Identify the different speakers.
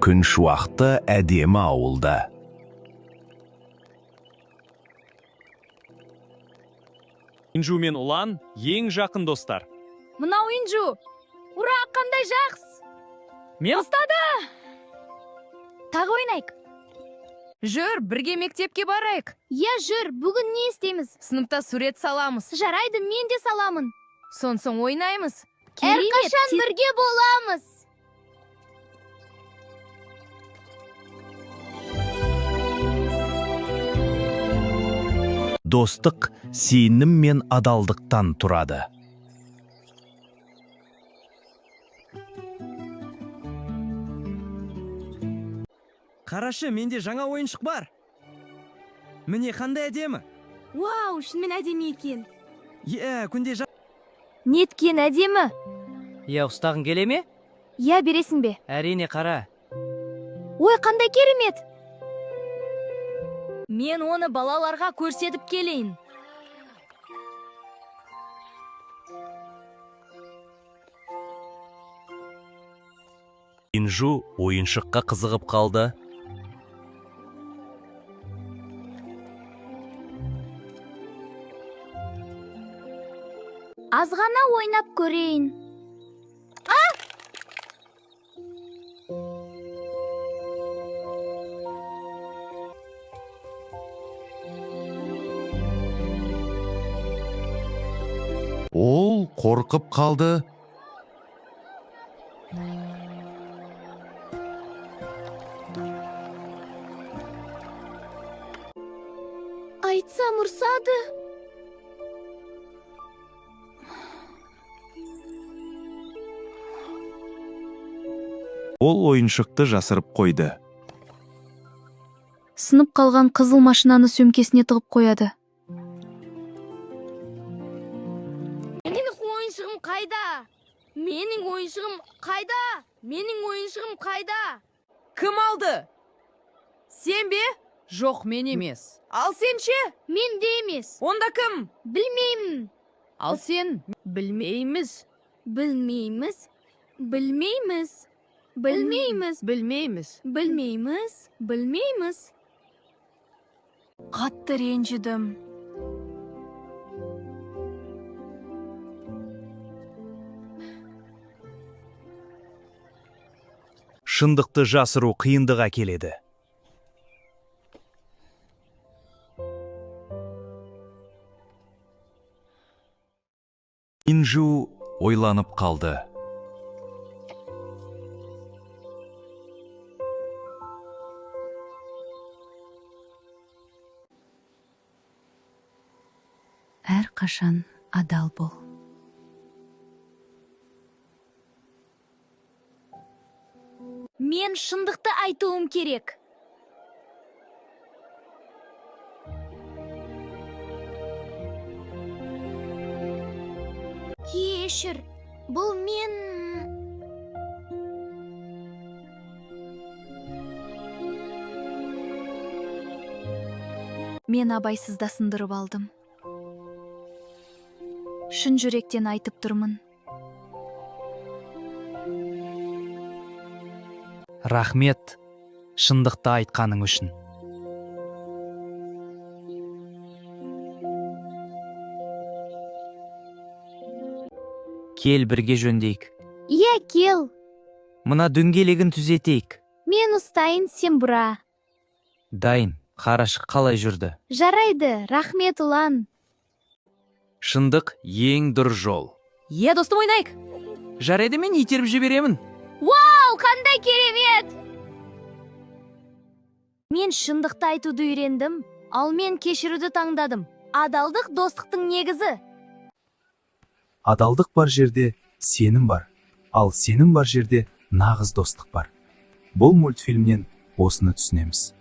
Speaker 1: күн шуақты әдемі ауылда.
Speaker 2: Инжу мен Улан ең жақын достар.
Speaker 3: Мынау Инжу. Ура, қандай жақсы.
Speaker 2: Мен
Speaker 3: Ұстады. Тағы ойнайық. Жүр, бірге мектепке барайық.
Speaker 4: Е, жүр, бүгін не істейміз?
Speaker 3: Сыныпта сурет саламыз.
Speaker 4: Жарайды, мен де саламын.
Speaker 3: Соң ойнаймыз.
Speaker 4: Әрқашан бірге боламыз.
Speaker 1: Достық сенім мен адалдықтан тұрады.
Speaker 5: Қарашы, менде жаңа ойыншық бар. Міне қандай әдемі.
Speaker 4: Вау, шынымен әдемі екен.
Speaker 5: Күнде
Speaker 4: Неткен әдемі?
Speaker 5: ұстағың келе ме?
Speaker 4: Бересің бе?
Speaker 5: Әрине, қара.
Speaker 4: Ой, қандай керемет.
Speaker 3: Мен оны балаларға көрсетіп келейін.
Speaker 1: Инжу ойыншыққа қызығып қалды.
Speaker 4: Аз ғана ойнап көрейін.
Speaker 1: Ол қорқып қалды.
Speaker 4: Айтсам ұрсады.
Speaker 1: Ол ойыншықты жасырып қойды.
Speaker 4: Сынып қалған қызыл машинаны сөмкесіне тығып қояды.
Speaker 3: Менің ойыншығым қайда? Менің ойыншығым қайда? Менің ойыншығым қайда?
Speaker 6: Кім алды? Сен бе? Жоқ, мен емес. Ал сен ше?
Speaker 4: Мен де емес.
Speaker 6: Онда кім?
Speaker 4: Білмеймін.
Speaker 6: Ал сен?
Speaker 3: Білмейміз.
Speaker 4: Білмейміз. Білмейміз. Білмейміз.
Speaker 6: Білмейміз.
Speaker 4: Білмейміз. Білмейміз. Қатты ренжідім.
Speaker 1: Шындықты жасыру қиындық әкеледі. Инжу ойланып қалды.
Speaker 4: Әрқашан адал бол. Мен шындықты айтуым керек. Кешір, бұл мен... Мен абайсызда сындырып алдым. Шын жүректен айтып тұрмын.
Speaker 5: Рахмет, шындықты айтқаның үшін. Кел, бірге жөндейік.
Speaker 4: Кел.
Speaker 5: Мына дөңгелегін түзетейік.
Speaker 4: Мен ұстайын, сен бұра.
Speaker 5: Дайын, қарашы қалай жүрді.
Speaker 4: Жарайды, рахмет Улан.
Speaker 5: Шындық ең дұрыс жол.
Speaker 6: Достым, ойнайық.
Speaker 5: Жарайды, мен итеріп жіберемін.
Speaker 4: Вау, қандай керемет! Мен шындықты айтуды үйрендім, ал мен кешіруді таңдадым. Адалдық достықтың негізі.
Speaker 7: Адалдық бар жерде сенім бар, ал сенім бар жерде нағыз достық бар. Бұл мультфильмнен осыны түсінеміз.